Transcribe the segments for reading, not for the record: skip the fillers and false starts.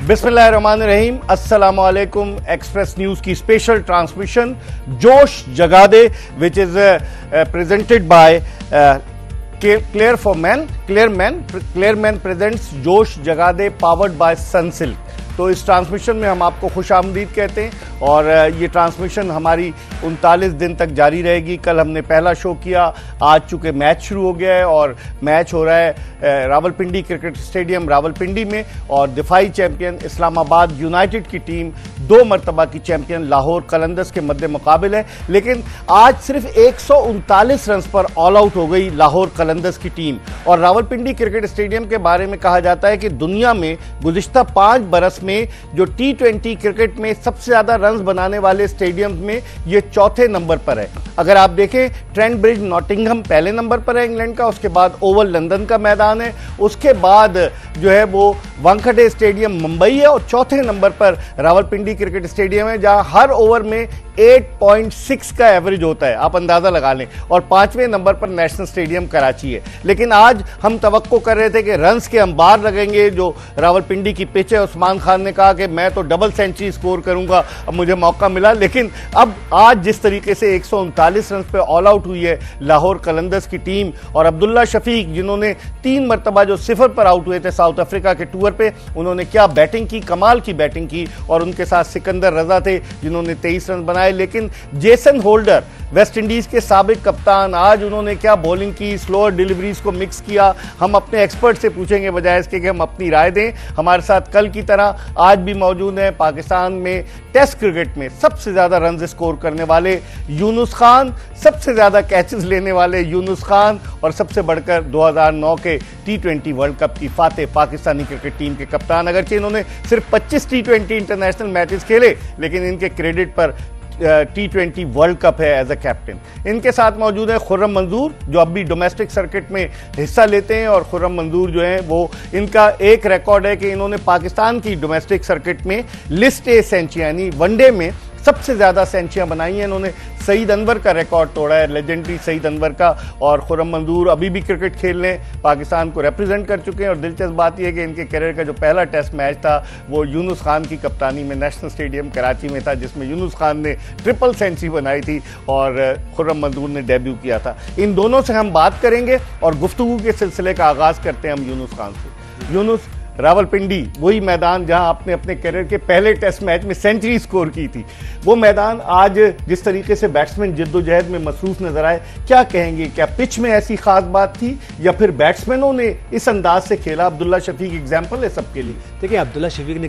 बिस्मिल्लाहिर्रहमानिर्रहीम, अस्सलाम वालेकुम। एक्सप्रेस न्यूज की स्पेशल ट्रांसमिशन जोश जगा De which is presented by Clear Men presents Josh जगा दे पावर्ड बाय सनसिल्क। तो इस ट्रांसमिशन में हम आपको खुशामदीद कहते हैं और ये ट्रांसमिशन हमारी 39 दिन तक जारी रहेगी। कल हमने पहला शो किया, आज चूंकि मैच शुरू हो गया है और मैच हो रहा है रावलपिंडी क्रिकेट स्टेडियम रावलपिंडी में, और दिफाई चैंपियन इस्लामाबाद यूनाइटेड की टीम 2 मरतबा की चैंपियन लाहौर कलंदर्स के मद्दे मुकाबिल है। लेकिन आज सिर्फ 139 रन पर ऑल आउट हो गई लाहौर कलंदर्स की टीम। और रावलपिंडी क्रिकेट स्टेडियम के बारे में कहा जाता है कि दुनिया में गुज़िश्ता 5 बरस में जो T20 क्रिकेट में सबसे ज्यादा रन्स बनाने वाले स्टेडियम्स में ये चौथे नंबर पर है। अगर आप देखें, ट्रेंट ब्रिज नॉटिंघम पहले नंबर पर है इंग्लैंड का, उसके बाद ओवल लंदन का मैदान है, उसके बाद जो है वो वानखेड़े स्टेडियम मुंबई है, और चौथे नंबर पर रावलपिंडी क्रिकेट स्टेडियम है जहां हर ओवर में 8.6 का एवरेज होता है, आप अंदाजा लगा लें। और 5वें नंबर पर नेशनल स्टेडियम कराची है। लेकिन आज हम तवक्को कर रहे थे कि रन्स के अंबार लगेंगे जो रावलपिंडी की पिच है। उस्मान खान ने कहा कि मैं तो डबल सेंचुरी स्कोर करूंगा, अब मुझे मौका मिला। लेकिन अब आज जिस तरीके से 139 रन पे ऑल आउट हुई है लाहौर कलंदर्स की टीम, और अब्दुल्ला शफीक जिन्होंने 3 मरतबा जो 0 पर आउट हुए थे साउथ अफ्रीका के टूर पे, उन्होंने क्या बैटिंग की, कमाल की बैटिंग की। और उनके साथ सिकंदर रजा थे जिन्होंने 23 रन बनाए। लेकिन जेसन होल्डर वेस्ट इंडीज के साबिक कप्तान, आज उन्होंने क्या बॉलिंग की, स्लोअर डिलीवरीज को मिक्स किया। हम अपने एक्सपर्ट से पूछेंगे बजाय इसके कि हम अपनी राय दें। हमारे साथ कल की तरह आज भी मौजूद है पाकिस्तान में टेस्ट क्रिकेट में सबसे ज्यादा रन स्कोर करने वाले यूनुस खान, सबसे ज्यादा कैचेस लेने वाले यूनुस खान, और सबसे बढ़कर 2009 के T20 वर्ल्ड कप की फातेह पाकिस्तानी क्रिकेट टीम के कप्तान। अगरचे इन्होंने सिर्फ 25 T20 इंटरनेशनल मैचेस खेले, लेकिन इनके क्रेडिट पर T20 वर्ल्ड कप है एज अ कैप्टन। इनके साथ मौजूद है खुर्रम मंजूर जो अब भी डोमेस्टिक सर्किट में हिस्सा लेते हैं। और खुर्रम मंजूर जो है वो, इनका एक रिकॉर्ड है कि इन्होंने पाकिस्तान की डोमेस्टिक सर्किट में लिस्ट ए सेंचुरी यानी वनडे में सबसे ज्यादा सेंचुरियां बनाई हैं। इन्होंने सईद अनवर का रिकॉर्ड तोड़ा है, लेजेंडरी सईद अनवर का। और खुर्रम मंजूर अभी भी क्रिकेट खेलने पाकिस्तान को रिप्रेजेंट कर चुके हैं। और दिलचस्प बात यह है कि इनके करियर का जो पहला टेस्ट मैच था वो यूनुस खान की कप्तानी में नेशनल स्टेडियम कराची में था, जिसमें यूनुस खान ने ट्रिपल सेंचुरी बनाई थी और खुर्रम मंजूर ने डेब्यू किया था। इन दोनों से हम बात करेंगे और गुफ्तगू के सिलसिले का आगाज करते हैं हम यूनुस खान से। यूनुस, रावलपिंडी वही मैदान जहां आपने अपने करियर के पहले टेस्ट मैच में सेंचुरी स्कोर की थी, वो मैदान आज जिस तरीके से बैट्समैन जिद्दोजहद में मसरूफ नजर आए, क्या कहेंगे? क्या पिच में ऐसी खास बात थी या फिर बैट्समैनों ने इस अंदाज से खेला? अब्दुल्ला शफीक एग्जाम्पल है सबके लिए। देखिए, अब्दुल्ला शफीक ने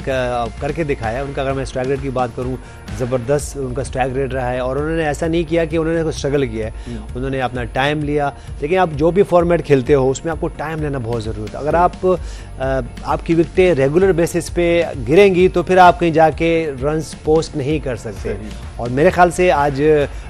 करके दिखाया। उनका अगर मैं स्ट्राइक रेट की बात करूँ, ज़बरदस्त उनका स्ट्राइक रेट रहा है। और उन्होंने ऐसा नहीं किया कि उन्होंने स्ट्रगल किया है, उन्होंने अपना टाइम लिया। लेकिन आप जो भी फॉर्मेट खेलते हो उसमें आपको टाइम लेना बहुत ज़रूरी है। अगर आपकी विकेटें रेगुलर बेसिस पे गिरेंगी तो फिर आप कहीं जाके रन्स पोस्ट नहीं कर सकते। और मेरे ख्याल से आज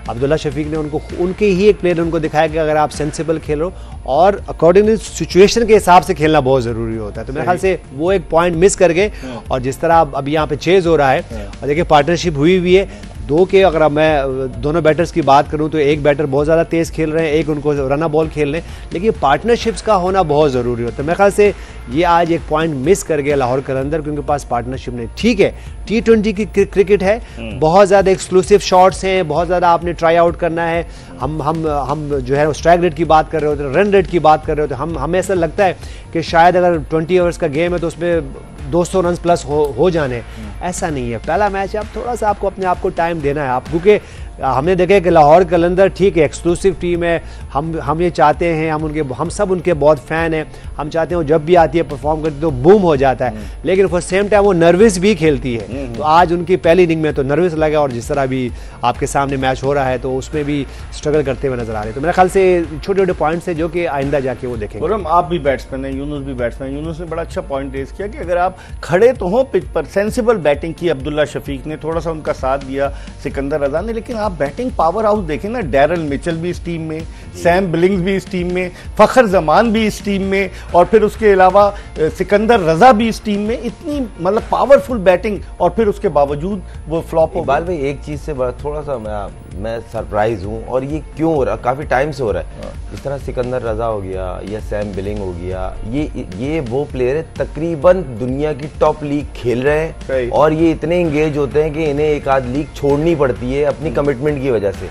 अब्दुल्ला शफीक ने उनके ही एक प्लेयर ने उनको दिखाया कि अगर आप सेंसिबल खेलो और अकॉर्डिंगली सिचुएशन के हिसाब से खेलना बहुत ज़रूरी होता है। तो मेरे ख्याल से वो एक पॉइंट मिस कर गए। और जिस तरह अब यहाँ पे चेज हो रहा है, और देखिए पार्टनरशिप हुई हुई है दो के। अगर मैं दोनों बैटर्स की बात करूं तो एक बैटर बहुत ज़्यादा तेज़ खेल रहे हैं, एक उनको रना बॉल खेल रहे हैं। लेकिन पार्टनरशिप्स का होना बहुत ज़रूरी होता है। मेरे ख्याल से ये आज एक पॉइंट मिस कर गया लाहौर कलंदर, क्योंकि पास पार्टनरशिप नहीं। ठीक है, T20 की क्रिकेट है, बहुत ज़्यादा एक्सक्लूसिव शॉट्स हैं, बहुत ज़्यादा आपने ट्राई आउट करना है। हम जो है स्ट्राइक रेट की बात कर रहे होते हैं, रन रेट की बात कर रहे होते हैं। हमें ऐसा लगता है कि शायद अगर 20 ओवर्स का गेम है तो उसमें 200 रन प्लस हो जाने। ऐसा नहीं है, पहला मैच है, आप थोड़ा सा आपको अपने आप को टाइम देना है आप, क्योंकि हमने देखा कि लाहौर कलंदर ठीक है एक्सक्लूसिव टीम है। हम ये चाहते हैं, हम सब उनके बहुत फ़ैन हैं। हम चाहते हैं जब भी आती है परफॉर्म करती है तो बूम हो जाता है। लेकिन फॉर सेम टाइम वो नर्वस भी खेलती है। तो आज उनकी पहली इनिंग में तो नर्वस लगा, और जिस तरह भी आपके सामने मैच हो रहा है तो उसमें भी स्ट्रगल करते हुए नजर आ रहे हैं। तो मेरे ख्याल से छोटे छोटे पॉइंट्स हैं जो कि आइंदा जाके वो देखेंगे। खुर्रम, आप भी बैट्समैन हैं, यूनुस भी बैट्समैन। यूनुस ने बड़ा अच्छा पॉइंट रेज किया कि अगर आप खड़े तो हो पिच पर, सेंसिबल बैटिंग की अब्दुल्ला शफीक ने, थोड़ा सा उनका साथ दिया सिकंदर रजा ने। लेकिन आप बैटिंग पावर हाउस देखें ना, डैरल मिचेल भी इस टीम में, सैम बिलिंग्स भी इस टीम में, फखर जमान भी इस टीम में, और फिर उसके अलावा सिकंदर रजा भी इस टीम में। इतनी मतलब पावरफुल बैटिंग, और फिर उसके बावजूद वो फ्लॉप हो। इकबाल भाई, एक चीज से थोड़ा सा मैं मैं सरप्राइज हूँ। और ये क्यों हो रहा, काफी टाइम से हो रहा है। जिस तरह सिकंदर रजा हो गया या सैम बिलिंग हो गया, ये वो प्लेयर है तकरीबन दुनिया की टॉप लीग खेल रहे हैं और ये इतने एंगेज होते हैं कि इन्हें एक आध लीग छोड़नी पड़ती है अपनी कमिटमेंट की वजह से।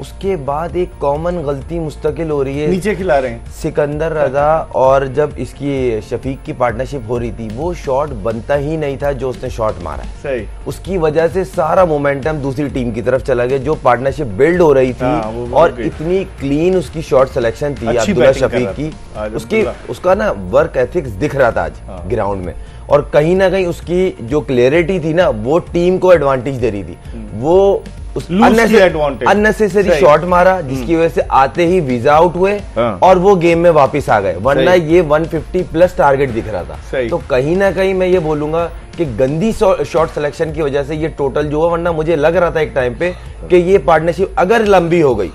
उसके बाद एक कॉमन गलती मुस्तकिल हो रही है, नीचे खिला रहे हैं सिकंदर रजा। और जब इसकी शफीक की पार्टनरशिप हो रही थी, वो शॉट बनता ही नहीं था जो उसने शॉट मारा है। सही। उसकी वजह से सारा मोमेंटम दूसरी टीम की तरफ चला गया, जो पार्टनरशिप बिल्ड हो रही थी। और इतनी क्लीन उसकी शॉट सिलेक्शन थी अब्दुल्ला शफीक की, उसका ना वर्क एथिक्स दिख रहा था आज ग्राउंड में। और कहीं ना कहीं उसकी जो क्लियरिटी थी ना, वो टीम को एडवांटेज दे रही थी। वो अननेसेसरी शॉट मारा जिसकी वजह से आते ही वीजा आउट हुए और वो गेम में वापस आ गए, वरना ये 150 प्लस टारगेट दिख रहा था। तो कहीं ना कहीं मैं ये बोलूंगा कि गंदी शॉट सिलेक्शन की वजह से ये टोटल जो है, वरना मुझे लग रहा था एक टाइम पे कि ये पार्टनरशिप अगर लंबी हो गई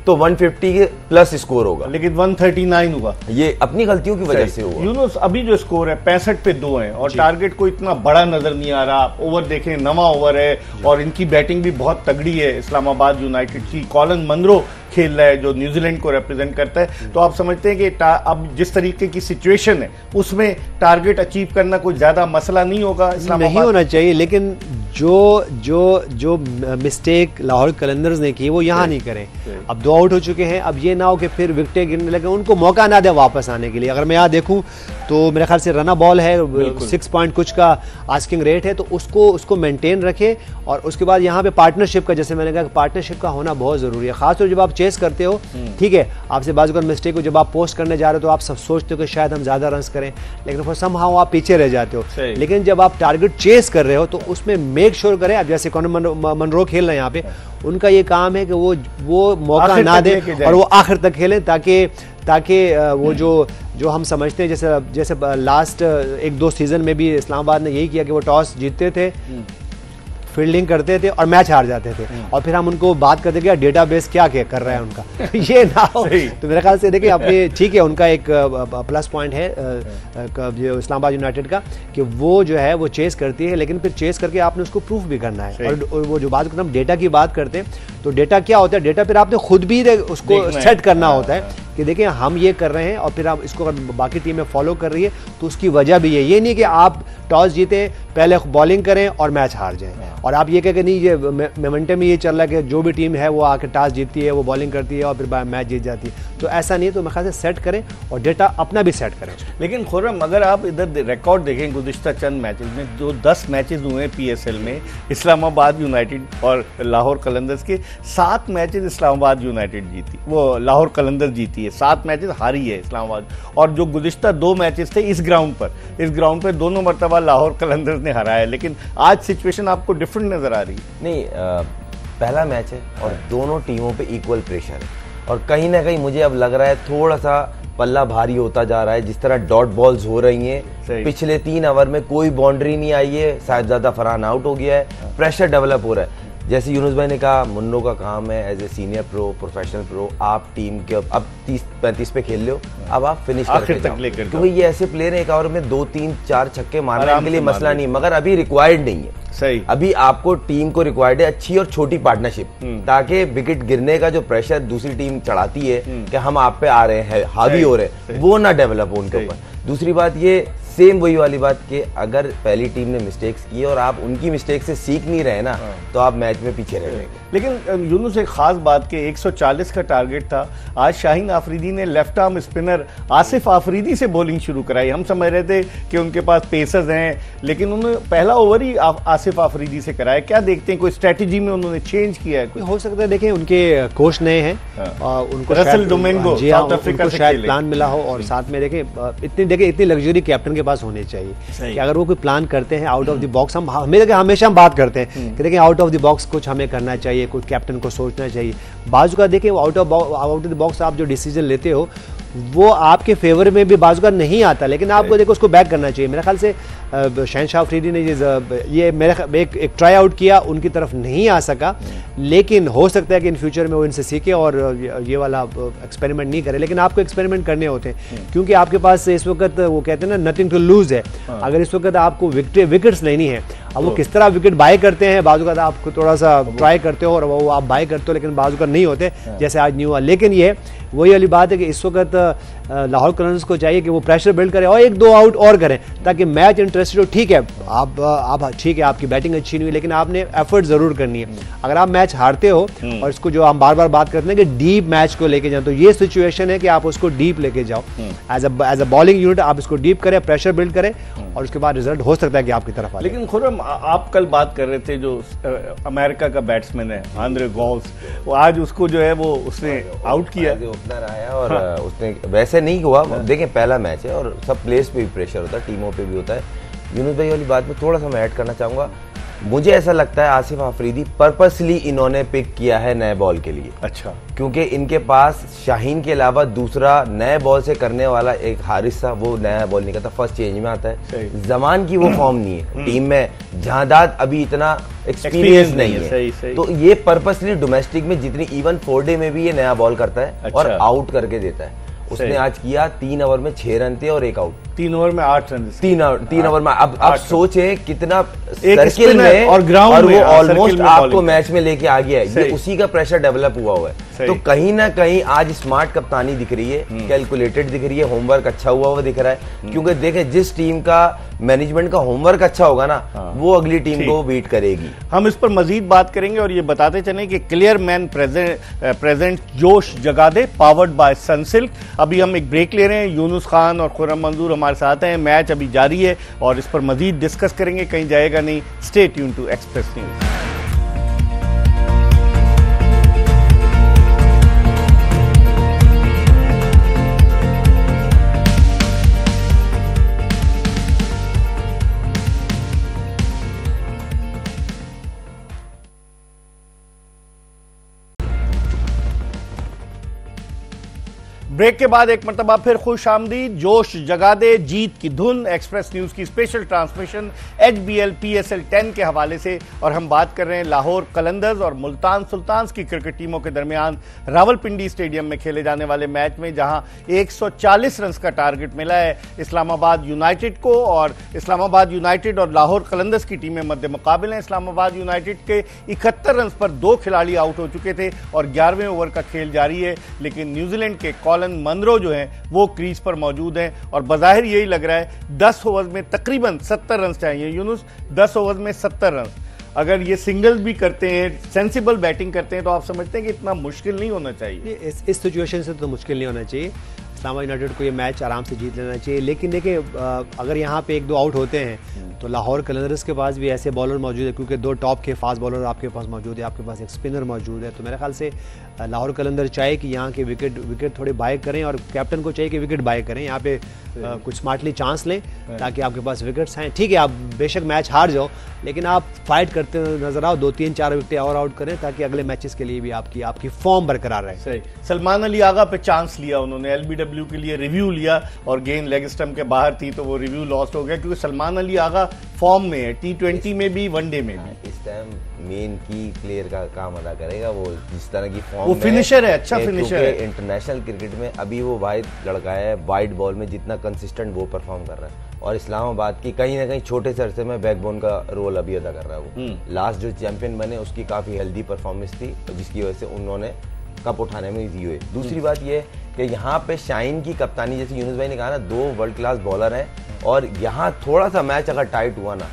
तो 150 प्लस स्कोर होगा, लेकिन 139 हुआ। ये अपनी गलतियों की वजह से हुआ। यूनुस, अभी जो स्कोर है 65 पे 2 है और टारगेट को इतना बड़ा नजर नहीं आ रहा। ओवर देखें, 9वां ओवर है और इनकी बैटिंग भी बहुत तगड़ी है इस्लामाबाद यूनाइटेड की। कॉलन मनरो खेल रहा है जो न्यूजीलैंड को रिप्रेजेंट करता है। तो आप समझते हैं कि अब जिस तरीके की सिचुएशन है उसमें टारगेट अचीव करना कोई ज्यादा मसला नहीं होगा इस्लामाबाद? नहीं होना चाहिए, लेकिन जो मिस्टेक लाहौर कलंदर्स ने की वो यहाँ नहीं करें। अब 2 आउट हो चुके हैं, अब ये ना हो कि फिर विकेटें गिरने लगे, उनको मौका ना दे वापस आने के लिए। अगर मैं यहाँ देखूं तो मेरे ख्याल से रना बॉल है, 6 पॉइंट कुछ का आस्किंग रेट है, तो उसको मेंटेन रखे। और उसके बाद यहाँ पे पार्टनरशिप का, जैसे मैंने कहा, पार्टनरशिप का होना बहुत जरूरी है। खासतौर जब आप चेस करते हो, ठीक है, आपसे बाज़ मिस्टेक को जब आप पोस्ट करने जा रहे हो तो आप सब सोचते हो कि शायद हम ज्यादा रन करें, लेकिन समहाउ आप पीछे रह जाते हो। लेकिन जब आप टारगेट चेस कर रहे हो तो उसमें मेक श्योर करें। अब जैसे कॉनर मनरो खेल रहे हैं यहाँ पे, उनका ये काम है कि वो मौका ना दे और वो आखिर तक खेलें, ताकि वो जो हम समझते हैं, जैसे लास्ट 1-2 सीजन में भी इस्लामाबाद ने यही किया कि वो टॉस जीतते थे, फील्डिंग करते थे और मैच हार जाते थे, और फिर हम उनको बात करते कि डेटाबेस क्या कर रहा है उनका ये ना हो। तो मेरे ख्याल से देखिए, अपने ठीक है, उनका एक प्लस पॉइंट है जो इस्लामाबाद यूनाइटेड का, कि वो जो है वो चेस करती है, लेकिन फिर चेस करके आपने उसको प्रूफ भी करना है। और वो जो बात करते हैं, हम डेटा की बात करते हैं, तो डेटा क्या होता है? डेटा फिर आपने खुद भी उसको सेट करना होता है कि देखिए हम ये कर रहे हैं, और फिर आप इसको अगर बाकी टीमें फॉलो कर रही है तो उसकी वजह भी है। ये नहीं कि आप टॉस जीते, पहले बॉलिंग करें और मैच हार जाएं, और आप ये कह के नहीं, ये मोमेंटम में ये चल रहा है कि जो भी टीम है वो आके टॉस जीतती है, वो बॉलिंग करती है और फिर मैच जीत जाती है। तो ऐसा नहीं है। तो मैं ख्याल से सेट करें और डेटा अपना भी सेट करें। लेकिन खुर्रम, अगर आप इधर रिकॉर्ड देखें गुज़िश्ता चंद मैचेस में, जो 10 मैचेस हुए हैं PSL में इस्लामाबाद यूनाइटेड और लाहौर कलंदर्स के, 7 मैचेस इस्लामाबाद यूनाइटेड जीती, वो लाहौर कलंदर्स जीती है, 7 मैचेस हारी है इस्लामाबाद। और जो गुज़िश्ता 2 मैचेस थे इस ग्राउंड पर दोनों मरतबा लाहौर कलंदर्स ने हराया। लेकिन आज सिचुएशन आपको डिफरेंट नजर आ रही है। नहीं, पहला मैच है और दोनों टीमों पे इक्वल प्रेशर है, और कहीं ना कहीं मुझे अब लग रहा है थोड़ा सा पल्ला भारी होता जा रहा है। जिस तरह डॉट बॉल्स हो रही हैं, पिछले 3 ओवर में कोई बाउंड्री नहीं आई है, साहिबजादा फरहान आउट हो गया है, प्रेशर डेवलप हो रहा है। जैसे यूनुस भाई ने कहा, मुन्नो का काम है as a senior pro, professional pro, आप टीम के अब 30-35 पे खेल लो, अब आप फिनिश आखिर तक लेकर, क्योंकि ये ऐसे प्लेयर है, एक ओवर में 2-3-4 छक्के मारने के लिए मसला नहीं, मगर अभी रिक्वायर्ड नहीं है। सही, अभी आपको टीम को रिक्वायर्ड है अच्छी और छोटी पार्टनरशिप, ताकि विकेट गिरने का जो प्रेशर दूसरी टीम चढ़ाती है कि हम आप पे आ रहे हैं, हावी हो रहे हैं, वो ना डेवलप हो उनके ऊपर। दूसरी बात ये, सेम वही वाली बात कि अगर पहली टीम ने मिस्टेक्स की और आप उनकी मिस्टेक से सीख नहीं रहे ना, तो आप मैच में पीछे रह जाएंगे। लेकिन यूनुस, एक खास बात के 140 का टारगेट था। आज शाहीन आफरीदी ने left arm spinner Asif Afridi से बॉलिंग शुरू कराई। हम समझ रहे थे कि उनके पास पेसर्स हैं, लेकिन उन्होंने पहला ओवर ही आसिफ आफरीदी से कराया। क्या देखते हैं, कोई स्ट्रेटेजी में उन्होंने चेंज किया है? हो सकता है, देखिए उनके कोच नए हैं, उनको रसल डोमिंगो साउथ अफ्रीका से शायद प्लान मिला हो, और साथ में इतनी लग्जरी कैप्टन के पास होनी चाहिए कि अगर वो कोई प्लान करते हैं आउट ऑफ द बॉक्स, हमेशा हम बात करते हैं कि देखिए आउट ऑफ द बॉक्स कुछ हमें करना चाहिए, कुछ कैप्टन को सोचना चाहिए। बाजू का देखिए आउट ऑफ द बॉक्स आप जो डिसीजन लेते हो वो आपके फेवर में भी बाजू का नहीं आता, लेकिन आपको देखो उसको बैक करना चाहिए। मेरे ख्याल से शहनशाह अफरीदी ने ये एक ट्राई आउट किया, उनकी तरफ नहीं आ सका, लेकिन हो सकता है कि इन फ्यूचर में वो इनसे सीखे और ये वाला एक्सपेरिमेंट नहीं करे। लेकिन आपको एक्सपेरिमेंट करने होते हैं, क्योंकि आपके पास इस वक्त वो कहते हैं ना, नथिंग टू लूज है। अगर इस वक्त आपको विकेट्स लेनी है, अब वो किस तरह विकेट बाय करते हैं, बाजू का आप थोड़ा सा ट्राई करते हो और वो आप बाय करते हो, लेकिन बाजू का नहीं होते जैसे आज नहीं हुआ। लेकिन ये वही वाली बात है कि इस वक्त लाहौर कलंदर्स को चाहिए कि वो प्रेशर बिल्ड करें और 1-2 आउट और करें ताकि मैच इंटरेस्टेड हो। ठीक है, आप ठीक है, आपकी बैटिंग अच्छी नहीं हुई, लेकिन आपने एफर्ट जरूर करनी है। अगर आप मैच हारते हो और इसको जो हम बार बार बात करते हैं कि डीप मैच को लेके जाओ, तो ये सिचुएशन है कि आप उसको डीप लेके जाओ। एज अ बॉलिंग यूनिट आप इसको डीप करें, प्रेशर बिल्ड करें और उसके बाद रिजल्ट हो सकता है कि आपकी तरफ आ। लेकिन खुर्रम, आप कल बात कर रहे थे जो अमेरिका का बैट्समैन है आंद्रे गॉल्स, वो आज उसको जो है वो उसने आउट किया, ओपनर आया और उसने वैसे नहीं हुआ। देखें पहला मैच है और सब प्लेयर्स पे भी प्रेशर होता है, टीमों पे भी होता है। यूनुस भाई वाली बात में थोड़ा सा मैं ऐड करना चाहूंगा, मुझे ऐसा लगता है आसिफ अफरीदी पर्पसली इन्होंने पिक किया है नए बॉल के लिए। अच्छा, क्योंकि इनके पास शाहीन के अलावा दूसरा नए बॉल से करने वाला एक हारिस था, वो नया बॉल नहीं करता, फर्स्ट चेंज में आता है। जमान की वो फॉर्म नहीं है टीम में, जहादाद अभी इतना एक्सपीरियंस नहीं है। सही। तो ये पर्पसली डोमेस्टिक में जितनी इवन 4 डे में भी ये नया बॉल करता है। अच्छा। और आउट करके देता है। उसने आज किया 3 ओवर में 6 रन थे और 1 आउट। 3 ओवर में 8 रन। 3 ओवर में अब सोचे कितना सर्किल में और ग्राउंड और वो ऑलमोस्ट आपको मैच में लेके आ गया है। ये उसी का प्रेशर डेवलप हुआ है। तो कहीं ना कहीं आज स्मार्ट कप्तानी दिख रही है, कैलकुलेटेड दिख रही है, होमवर्क अच्छा हुआ वो दिख रहा है। क्योंकि देखे जिस टीम का मैनेजमेंट का होमवर्क अच्छा होगा ना, वो अगली टीम को बीट करेगी। हम इस पर मजीद बात करेंगे और ये बताते चलें कि क्लियर मैन प्रेजेंट जोश जगा दे, पावर्ड बाय सनसिल्क। अभी हम एक ब्रेक ले रहे हैं, यूनुस खान और खुर्रम मंजूर हमारे साथ हैं, मैच अभी जारी है और इस पर मजीद डिस्कस करेंगे, कहीं जाएगा नहीं। Stay tune to Express News. Break के बाद एक मरतबा फिर खुश आमदीद। जोश जगा दे, जीत की धुन, एक्सप्रेस न्यूज की स्पेशल ट्रांसमिशन HBL PSL 10 के हवाले से। और हम बात कर रहे हैं लाहौर कलंदर्स और मुल्तान सुल्तान्स की क्रिकेट टीमों के दरमियान रावलपिंडी स्टेडियम में खेले जाने वाले मैच में, जहां 140 रन का टारगेट मिला है इस्लामाबाद यूनाइटेड को। और इस्लामाबाद यूनाइटेड और लाहौर कलंदर्स की टीमें मध्य मुकाबले हैं। इस्लामाबाद यूनाइटेड के 71 रन पर 2 खिलाड़ी आउट हो चुके थे और 11वें ओवर का खेल जारी है। लेकिन न्यूजीलैंड के कॉलन मनरो जो हैं वो क्रीज पर मौजूद हैं और बज़ाहिर यही लग रहा है 10 ओवर में तकरीबन 70 रन चाहिए। यूनुस, 10 ओवर में 70 रन अगर ये सिंगल भी करते हैं, सेंसिबल बैटिंग करते हैं, तो आप समझते हैं कि इतना मुश्किल नहीं होना चाहिए? इस सिचुएशन से तो मुश्किल नहीं होना चाहिए। इस्लामाबाद यूनाइटेड को ये मैच आराम से जीत लेना चाहिए। लेकिन देखिए, अगर यहाँ पे 1-2 आउट होते हैं तो लाहौर कलंदर्स के पास भी ऐसे बॉलर मौजूद है, क्योंकि 2 टॉप के फास्ट बॉलर आपके पास मौजूद है, आपके पास एक स्पिनर मौजूद है। तो मेरे ख्याल से लाहौर कलंदर चाहे कि यहाँ के विकेट थोड़े बाय करें और कैप्टन को चाहिए कि विकेट बाय करें, यहाँ पे कुछ स्मार्टली चांस लें ताकि आपके पास विकेट्स आएँ। ठीक है, आप बेशक मैच हार जाओ, लेकिन आप फाइट करते नजर आओ, 2-3-4 विकेट और आउट करें ताकि अगले मैचेस के लिए भी आपकी फॉर्म बरकरार रहे। सही। सलमान अली आगा पे चांस लिया उन्होंने, LBW के लिए रिव्यू लिया और गेंद लेग स्टंप के बाहर थी तो वो रिव्यू लॉस्ट हो गया, क्योंकि सलमान अली आगा फॉर्म में है, T20 में भी, वनडे में भी। इस टाइम मेन की प्लेयर का काम अदा करेगा वो, जिस तरह की फॉर्म वो फिनिशर है, अच्छा फिनिशर है। इंटरनेशनल क्रिकेट में अभी वो वाइड लड़का है, वाइड बॉल में जितना कंसिस्टेंट वो परफॉर्म कर रहा है। और इस्लामाबाद की कहीं ना कहीं छोटे से अरसे में बैकबोन का रोल अभी अदा कर रहा है वो। लास्ट जो चैंपियन बने उसकी काफी हेल्दी परफॉर्मेंस थी, जिसकी वजह से उन्होंने कप उठाने में इजी हुए। दूसरी बात यह कि यहाँ पे शाहीन की कप्तानी, जैसे यूनुस भाई ने कहा ना, 2 वर्ल्ड क्लास बॉलर हैं और यहाँ थोड़ा सा मैच अगर टाइट हुआ ना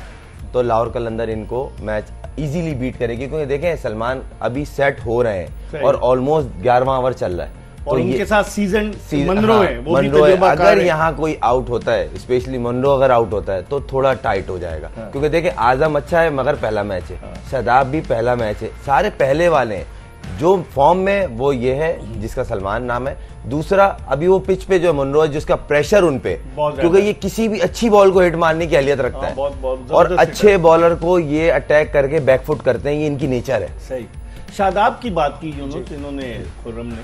तो लाहौर कलंदर इनको मैच इजीली बीट करेगी। क्योंकि देखें सलमान अभी सेट हो रहे हैं और ऑलमोस्ट 11वां ओवर चल रहा है और उनके साथ सीजन मनरो है, वो भी मनरो है। अगर यहाँ कोई आउट होता है, स्पेशली मनरो अगर आउट होता है तो थोड़ा टाइट हो जाएगा। क्योंकि देखें आजम अच्छा है मगर पहला मैच है, शादाब भी पहला मैच है, सारे पहले वाले हैं। जो फॉर्म में वो ये है जिसका सलमान नाम है। दूसरा, अभी वो पिच पे जो मनरो है जिसका प्रेशर उन पे, क्योंकि ये किसी भी अच्छी बॉल को हिट मारने की अहलियत रखता है और अच्छे बॉलर को ये अटैक करके बैकफुट करते हैं, ये इनकी नेचर है। सही। शादाब की बात की यूनुस, इन्होंने, खुर्रम ने,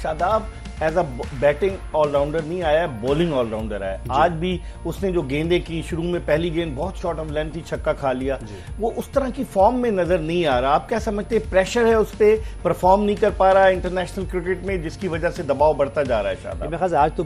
Shadab as a batting allrounder नहीं आया, बॉलिंग ऑलराउंडर आया। आज भी उसने जो गेंदें की, शुरू में पहली गेंद बहुत शॉर्ट ऑफ लेंथ थी, छक्का खा लिया, वो उस तरह की फॉर्म में नजर नहीं आ रहा। आप क्या समझते हैं, प्रेशर है उस पर, परफॉर्म नहीं कर पा रहा है इंटरनेशनल क्रिकेट में, जिसकी वजह से दबाव बढ़ता जा रहा है? शायद मेरे ख्याल से आज तो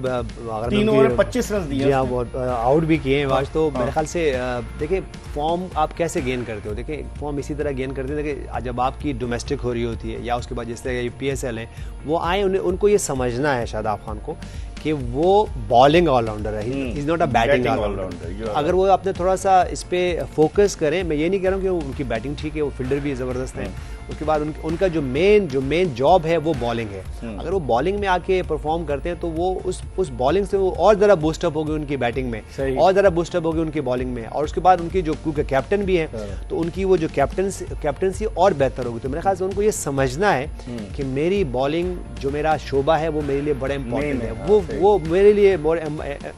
3 ओवर 25 रन दिए, आउट भी किए हैं आज तो। मेरे ख्याल से देखिए फॉर्म आप कैसे गेन करते हो, देखिए फॉर्म इसी तरह गेन करते हैं। देखिए जब आपकी डोमेस्टिक हो रही होती है या उसके बाद जिस तरह PSL है, वो आए उनको ये समझना है शादाब खान को कि वो बॉलिंग ऑलराउंडर है, is not a batting allrounder. अगर वो अपने थोड़ा सा इस पे फोकस करें, मैं ये नहीं कह रहा हूँ कि उनकी बैटिंग ठीक है, वो फील्डर भी ज़बरदस्त है, उसके बाद उनका जो मेन जॉब है वो बॉलिंग है। अगर वो बॉलिंग में आके परफॉर्म करते हैं तो वो उस बॉलिंग से वो और ज़रा बूस्टअप होगी उनकी बैटिंग में, और ज़रा बूस्टअप होगी उनकी बॉलिंग में, और उसके बाद उनकी जो क्योंकि कैप्टन भी है तो उनकी वो जो कैप्टनसी और बेहतर होगी। तो मेरे ख्याल से उनको ये समझना है कि मेरी बॉलिंग जो मेरा शोबा है वो मेरे लिए बड़ा इंपॉर्टेंट है, वो मेरे लिए बहुत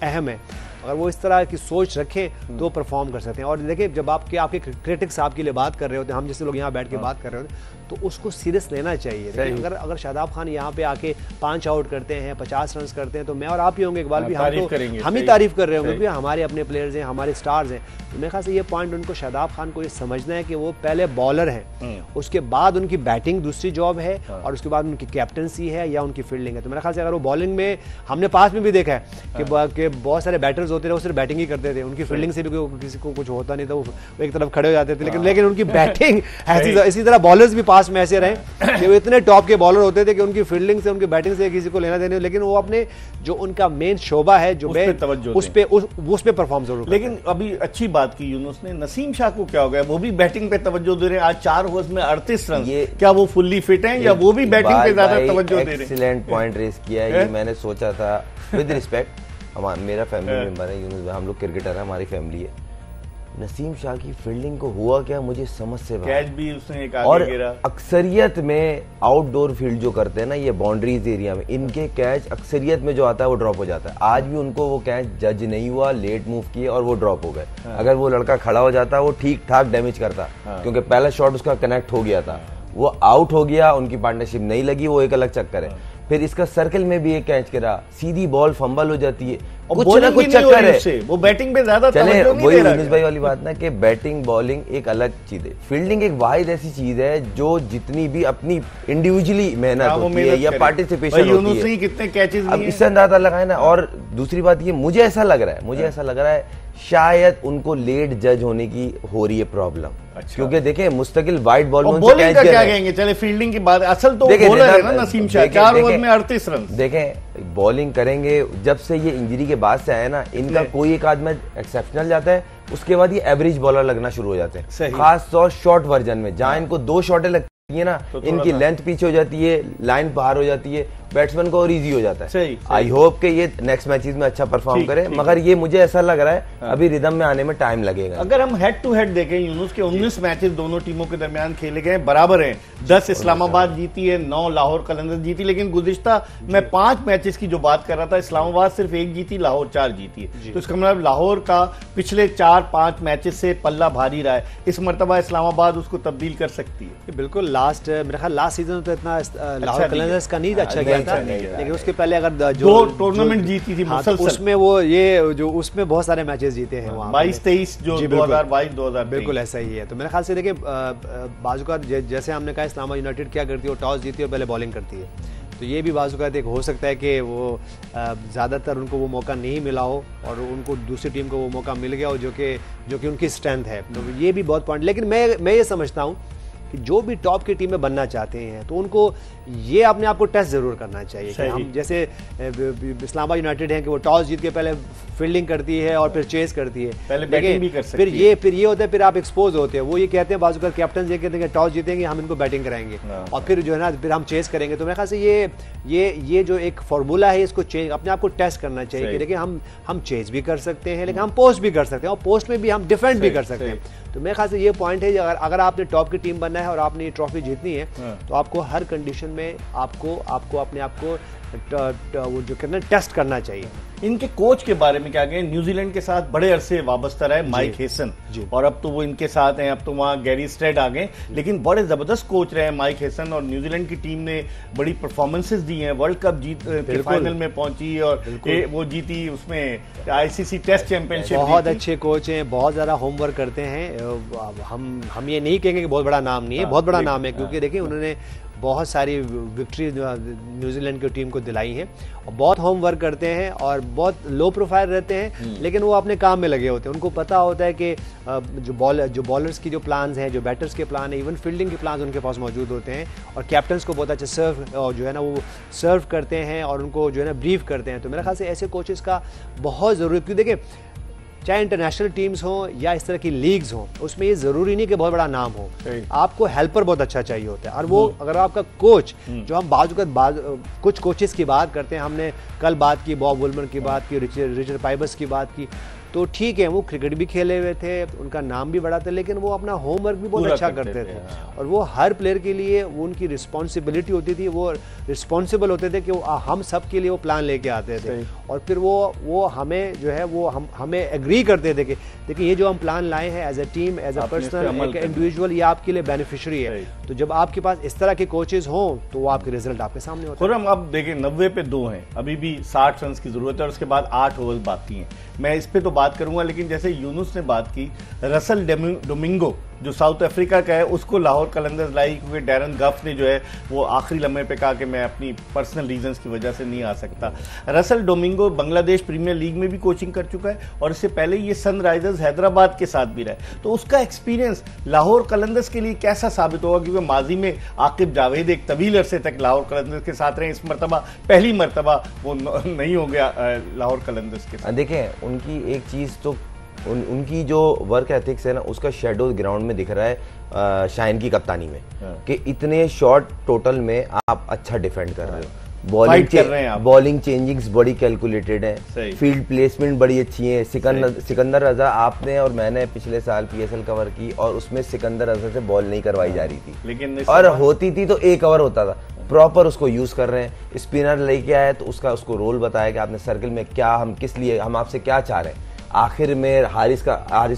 अहम है। अगर वो इस तरह की सोच रखें तो परफॉर्म कर सकते हैं। और देखिए जब आपके क्रिटिक्स आपके लिए बात कर रहे होते हैं, हम जैसे लोग यहाँ बैठ के बात कर रहे होते हैं, तो उसको सीरियस लेना चाहिए। अगर शादाब खान यहाँ पे आके 5 आउट करते हैं, 50 रन करते हैं, तो मैं और आप ही होंगे इकबाल भी, हम ही तारीफ कर रहे होंगे क्योंकि हमारे अपने प्लेयर्स हैं, हमारे स्टार्स हैं। तो मेरे ख्याल से ये पॉइंट उनको शादाब खान को ये समझना है कि वो पहले बॉलर हैं, उसके बाद उनकी बैटिंग दूसरी जॉब है, और उसके बाद उनकी कैप्टनसी है या उनकी फील्डिंग है। तो मेरे ख्याल से अगर वो बॉलिंग में, हमने पास में भी देखा है कि बहुत सारे बैटर्स होते थे वो सिर्फ बैटिंग ही करते थे, उनकी फील्डिंग से भी किसी को कुछ होता नहीं था, वो एक तरफ खड़े हो जाते थे। लेकिन उनकी बैटिंग इसी तरह बॉलर्स भी पास में ऐसे रहे कि वो इतने टॉप के बॉलर होते थे कि उनकी फील्डिंग से, उनकी बैटिंग से किसी को लेना देने, लेकिन वो अपने जो उनका मेन शोबा है जो उस पे परफॉर्म जरूर। लेकिन अभी अच्छी बात की यूनुस ने, नसीम शाह को क्या हो गया, वो भी बैटिंग पे तवज्जो दे रहे हैं। आज 4 ओवर्स में 38 रन, क्या वो फुल्ली फिट हैं या वो भी बैटिंग पे ज्यादा तवज्जो दे रहे हैं? एक्सीलेंट पॉइंट रेस किया है। ये मैंने सोचा था, विद रिस्पेक्ट, मेरा फैमिली मेंबर है यूनुस भाई, हम लोग क्रिकेटर है, हमारी फैमिली है। नसीम शाह की फील्डिंग को हुआ क्या मुझे समझ से बाहर। कैच भी उसने एक आगे और गिरा। अक्सरियत में आउटडोर फील्ड जो करते हैं ना, ये बाउंड्रीज एरिया में, इनके कैच अक्सरियत में जो आता है वो ड्रॉप हो जाता है। आज भी उनको वो कैच जज नहीं हुआ, लेट मूव किए और वो ड्रॉप हो गए। अगर वो लड़का खड़ा हो जाता वो ठीक ठाक डैमेज करता, क्योंकि पहला शॉट उसका कनेक्ट हो गया था, वो आउट हो गया, उनकी पार्टनरशिप नहीं लगी, वो एक अलग चक्कर है। फिर इसका सर्कल में भी एक कैच करा, सीधी बॉल फंबल हो जाती है, कुछ ना कुछ चक्कर है, वो बैटिंग पे ज्यादा चले। वही यूनुस भाई वाली बात ना कि बैटिंग बॉलिंग एक अलग चीज है, फील्डिंग एक वाहिद ऐसी चीज है जो जितनी भी अपनी इंडिविजुअली मेहनत होती है या पार्टिसिपेशन होती है, कितने कैचेस अब इससे अंदाजा लगाए ना। और दूसरी बात ये, मुझे ऐसा लग रहा है शायद उनको लेट जज होने की हो रही है प्रॉब्लम। अच्छा। क्योंकि देखें मुस्तकिल वाइड बॉल में बॉलिंग का क्या कहेंगे? चले फील्डिंग की बात, असल तो बॉलर है ना नसीम शाह, 4 ओवर में 38 रन। देखें बॉलिंग करेंगे, जब से ये इंजरी के बाद से आया ना, इनका कोई एक आध मैच एक्सेप्शनल जाता है, उसके बाद ये एवरेज बॉलर लगना शुरू हो जाते हैं, खास तौर शॉर्ट वर्जन में, जहां इनको 2 शॉटें लगती है ना, तो इनकी लेंथ पीछे हो जाती है, लाइन बाहर हो जाती है, बैट्समैन को और इजी हो जाता है। आई होप कि ये नेक्स्ट मैचेस में अच्छा परफॉर्म करे, मगर ये मुझे ऐसा लग रहा है अभी रिदम में आने में टाइम लगेगा। अगर हम हेड टू हेड देखें यूनुस के 19 मैचेस दोनों टीमों के दरमियान खेले गए, बराबर हैं। 10 इस्लामाबाद जीती है, 9 लाहौर कलंदर जीती, लेकिन गुज़िश्ता मैं 5 मैचेस की जो बात कर रहा था, इस्लामाबाद सिर्फ 1 जीती, लाहौर 4 जीती है। तो इसका मतलब लाहौर का पिछले 4-5 मैचेस से पल्ला भारी रहा है। इस मरतबा इस्लामाबाद उसको तब्दील कर सकती है। बिल्कुल, मेरे ख्याल लास्ट सीजन तो इतना लाहौर कलंदर्स का नहीं अच्छा गया था, लेकिन उसके पहले अगर जो टूर्नामेंट जीती थी मुसलसल, उसमें वो ये जो उसमें बहुत सारे मैचेस जीते हैं वहाँ 22-23 जो 2022-2023 बिल्कुल ऐसा ही है। तो मेरे ख्याल से देखिए बाजू का जैसे हमने कहा इस्लामाबाद यूनाइटेड क्या करती है, वो टॉस जीती है और पहले बॉलिंग करती है, तो ये भी बाजू का हो सकता है कि वो ज़्यादातर उनको वो मौका नहीं मिला हो और उनको दूसरी टीम को वो मौका मिल गया हो जो कि उनकी स्ट्रेंथ है। तो ये भी बहुत पॉइंट, लेकिन मैं ये समझता हूँ कि जो भी टॉप की टीमें बनना चाहते हैं तो उनको ये अपने आप को टेस्ट जरूर करना चाहिए कि हम जैसे इस्लामाबाद यूनाइटेड है कि वो टॉस जीत के पहले फील्डिंग करती है और फिर चेस करती है, पहले बैटिंग भी कर सकती है। फिर ये होता है, फिर आप एक्सपोज होते हैं। वो ये कहते हैं बाजू का कैप्टन ये कहते हैं कि टॉस जीतेंगे हम इनको बैटिंग कराएंगे और फिर जो है ना फिर हम चेस करेंगे। तो मेरे ख्याल से ये जो एक फार्मूला है इसको चेंज अपने आप को टेस्ट करना चाहिए कि देखिए हम चेस भी कर सकते हैं, लेकिन हम पोस्ट भी कर सकते हैं और पोस्ट में भी हम डिफेंड भी कर सकते हैं। तो मेरे ख्याल से ये पॉइंट है, अगर आपने टॉप की टीम बनना है और आपने ये ट्रॉफी जीतनी है तो आपको हर कंडीशन में आपको अपने आप को वो जो कहते हैं टेस्ट करना चाहिए। इनके कोच के बारे में क्या कहें? न्यूजीलैंड के साथ बड़े अरसे वाबस्ता रहे माइक हेसन, और अब तो वो इनके साथ हैं, अब तो वहाँ गैरी स्ट्रेड आ गए, लेकिन बड़े जबरदस्त कोच रहे हैं माइक हेसन, और न्यूजीलैंड की टीम ने बड़ी परफॉर्मेंसेस दी हैं, वर्ल्ड कप जीत के फाइनल में पहुंची और वो जीती, उसमें आईसीसी टेस्ट चैंपियनशिप। बहुत अच्छे कोच हैं, बहुत ज्यादा होमवर्क करते हैं। हम ये नहीं कहेंगे कि बहुत बड़ा नाम नहीं है, बहुत बड़ा नाम है, क्योंकि देखिए उन्होंने बहुत सारी विक्ट्री न्यूजीलैंड की टीम को दिलाई है, और बहुत होमवर्क करते हैं और बहुत लो प्रोफाइल रहते हैं, लेकिन वो अपने काम में लगे होते हैं। उनको पता होता है कि जो बॉलर्स की जो प्लान्स हैं, जो बैटर्स के प्लान है, इवन फील्डिंग के प्लान्स उनके पास मौजूद होते हैं, और कैप्टन्स को बहुत अच्छा जो है ना वो सर्व करते हैं और उनको जो है ना ब्रीफ करते हैं। तो मेरे ख्याल से ऐसे कोचेस का बहुत ज़रूरी, क्योंकि देखिए चाहे इंटरनेशनल टीम्स हों या इस तरह की लीग्स हों, उसमें ये ज़रूरी नहीं कि बहुत बड़ा नाम हो, आपको हेल्पर बहुत अच्छा चाहिए होता है। और वो अगर आपका कोच, जो हम कुछ कोचेस की बात करते हैं, हमने कल बात की बॉब वुलमर की बात की, रिचर्ड पाइबस की बात की, तो ठीक है वो क्रिकेट भी खेले हुए थे, उनका नाम भी बड़ा था, लेकिन वो अपना होमवर्क भी बहुत अच्छा करते थे। और वो हर प्लेयर के लिए वो उनकी रिस्पॉन्सिबिलिटी होती थी, वो रिस्पॉन्सिबल होते थे कि हम सब के लिए वो प्लान लेके आते थे, और फिर वो हमें जो है वो हमें एग्री करते थे कि देखिए ये जो हम प्लान लाए हैं as a team, as a personal, individual, ये आपके लिए बेनिफिशियरी है। तो जब आपके पास इस तरह के कोचेस हों तो वो आपके रिजल्ट आपके सामने होते हैं। अब देखिए 90 पे 2 हैं, अभी भी 60 रन की जरूरत है, और उसके बाद 8 ओवर बाकी हैं। मैं इस पे तो बात करूंगा, लेकिन जैसे यूनुस ने बात की, रसल डोमिंगो जो साउथ अफ्रीका का है, उसको लाहौर कलंदर्स लाई, क्योंकि डैरन गफ ने जो है वो आखिरी लम्हे पे कहा कि मैं अपनी पर्सनल रीजंस की वजह से नहीं आ सकता। Russell Domingo Bangladesh Premier League में भी कोचिंग कर चुका है, और इससे पहले ये सनराइजर्स हैदराबाद के साथ भी रहा है, तो उसका एक्सपीरियंस लाहौर कलंदर्स के लिए कैसा साबित होगा? क्योंकि माजी में आकिब जावेद एक तवील अरसे तक लाहौर कलंदर्स के साथ रहे, इस मरतबा पहली मरतबा वो नहीं हो गया लाहौर कलंदर्स के साथ। देखें उनकी एक चीज तो उनकी जो वर्क एथिक्स है ना, उसका शेडो ग्राउंड में दिख रहा है शाहीन की कप्तानी में, कि इतने शॉट टोटल में आप अच्छा डिफेंड कर रहे हो, बॉलिंग चेंजिंग्स बड़ी कैलकुलेटेड है, फील्ड प्लेसमेंट बड़ी अच्छी है। सिकंदर रजा आपने और मैंने पिछले साल पीएसएल कवर की, और उसमें सिकंदर रजा से बॉल नहीं करवाई जा रही थी, लेकिन और होती थी तो एक ओवर होता था। प्रॉपर उसको यूज कर रहे हैं, स्पिनर लेके आए तो उसको रोल बताया कि आपने सर्कल में क्या, हम किस लिए, हम आपसे क्या चाह रहे हैं। आखिर में हारिस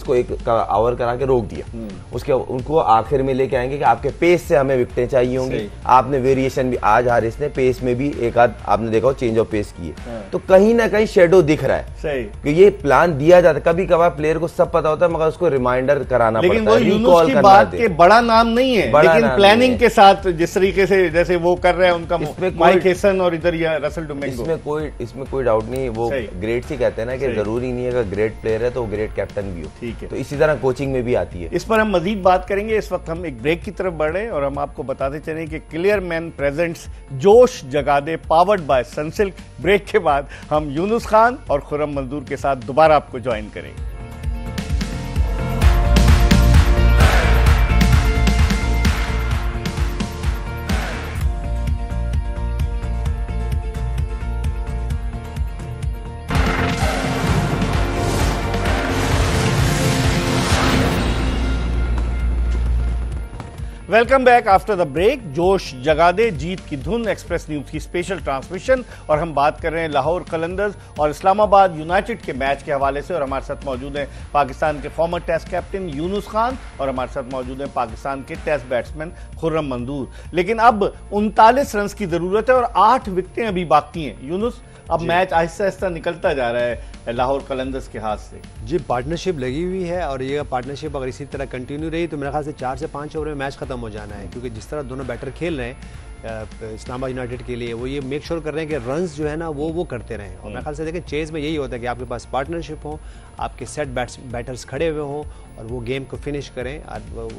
को एक ओवर करा के रोक दिया, उसके उनको आखिर में लेके आएंगे कि आपके पेस से हमें विकेटें चाहिए होंगी। आपने वेरिएशन भी, आज हारिस ने पेस में भी एक आध आपने देखा चेंज ऑफ पेस किए, तो कहीं ना कहीं शेडो दिख रहा है कि ये प्लान दिया जाता है। कभी कभार प्लेयर को सब पता होता है, मगर उसको रिमाइंडर कराना पड़ता है, रिकॉल करना है। बड़ा नाम नहीं है, लेकिन प्लानिंग के साथ जिस तरीके से जैसे वो कर रहे हैं उनका माइक हेसन और इधर रसल डोमिंगो, इसमें कोई डाउट नहीं। वो ग्रेट ही कहते हैं ना कि जरूरी नहीं है ग्रेट प्लेयर है तो ग्रेट कैप्टन भी हो, ठीक है। तो इसी तरह कोचिंग में भी आती है। इस पर हम मजीद बात करेंगे। इस वक्त हम एक ब्रेक की तरफ बढ़ रहे हैं, और हम आपको बताते चलें कि क्लियर मैन प्रेजेंट्स जोश जगा दे पावर्ड बाय सनसिल्क। ब्रेक के बाद हम यूनुस खान और खुर्रम मंजूर के साथ दोबारा आपको ज्वाइन करेंगे। Welcome back after the break. जोश जगा दे, जीत की धुन, एक्सप्रेस न्यूज की स्पेशल ट्रांसमिशन, और हम बात कर रहे हैं लाहौर कलंदर्स और इस्लामाबाद यूनाइटेड के मैच के हवाले से। और हमारे साथ मौजूद हैं पाकिस्तान के former test captain Younis Khan, और हमारे साथ मौजूद हैं पाकिस्तान के टेस्ट बैट्समैन खुर्रम मंजूर। लेकिन अब 39 रन की जरूरत है और 8 विकेटें अभी बाकी हैं। यूनुस, अब मैच आहिस्ता आहिस्ता निकलता जा रहा है लाहौर कलंदर्स के हाथ से। जी, पार्टनरशिप लगी हुई है, और ये पार्टनरशिप अगर इसी तरह कंटिन्यू रही तो मेरे ख्याल से 4 से 5 ओवर में मैच खत्म हो जाना है, क्योंकि जिस तरह दोनों बैटर खेल रहे हैं इस्लामाबाद यूनाइटेड के लिए, वो ये मेक श्योर कर रहे हैं कि रन्स जो है ना वो करते रहें। और मेरे ख्याल से देखें चेज में यही होता है कि आपके पास पार्टनरशिप हो, आपके सेट बैटर्स खड़े हुए हों और वो गेम को फिनिश करें। और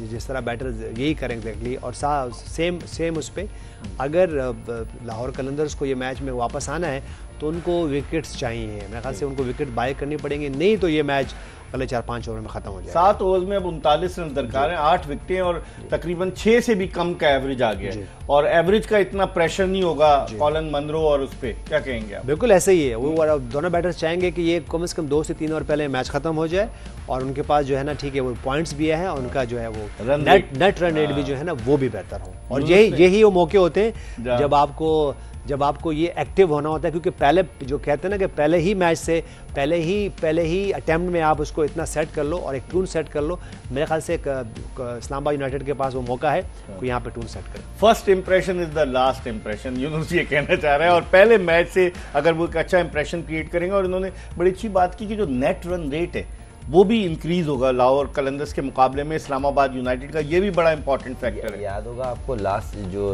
जिस तरह बैटर्स यही करें एग्जैक्टली, और सेम उस पर अगर लाहौर कलंदर्स को ये मैच में वापस आना है तो उनको विकेट्स चाहिए। मेरे ख्याल से उनको विकेट बाय करनी पड़ेंगे, नहीं तो ये मैच अगले 4-5 ओवर में खत्म हो जाएगा। 7 ओवर में अब 39 रन दरकार हैं, 8 विकेटें और तकरीबन 6 से भी कम का एवरेज आ गया है, और एवरेज का इतना प्रेशर नहीं होगा कॉलन मनरो और उस पे, क्या कहेंगे आप? बिल्कुल ऐसे ही है। वो दोनों बैटर्स चाहेंगे कि ये कम से कम 2 से 3 ओवर पहले मैच खत्म हो जाए, और उनके पास जो है ना ठीक है वो पॉइंट्स भी है, और उनका जो है वो नेट रन रेट भी जो है ना वो भी बेहतर हो। और यही वो मौके होते हैं जब आपको जब आपको ये एक्टिव होना होता है, क्योंकि पहले जो कहते हैं ना कि पहले ही मैच से पहले ही अटेम्प्ट में आप उसको इतना सेट कर लो और एक टून सेट कर लो। मेरे ख्याल से इस्लामाबाद यूनाइटेड के पास वो मौका है कि यहाँ पे टून सेट करें। First impression is the last impression, Yunus ये कहना चाह रहे हैं। और पहले मैच से अगर वो एक अच्छा इंप्रेशन क्रिएट करेंगे, और इन्होंने बड़ी अच्छी बात की कि जो नेट रन रेट है वो भी इंक्रीज होगा लाहौर कलंदर्स के मुकाबले में इस्लामाबाद यूनाइटेड का, ये भी बड़ा इंपॉर्टेंट फैक्टर है। याद होगा आपको लास्ट जो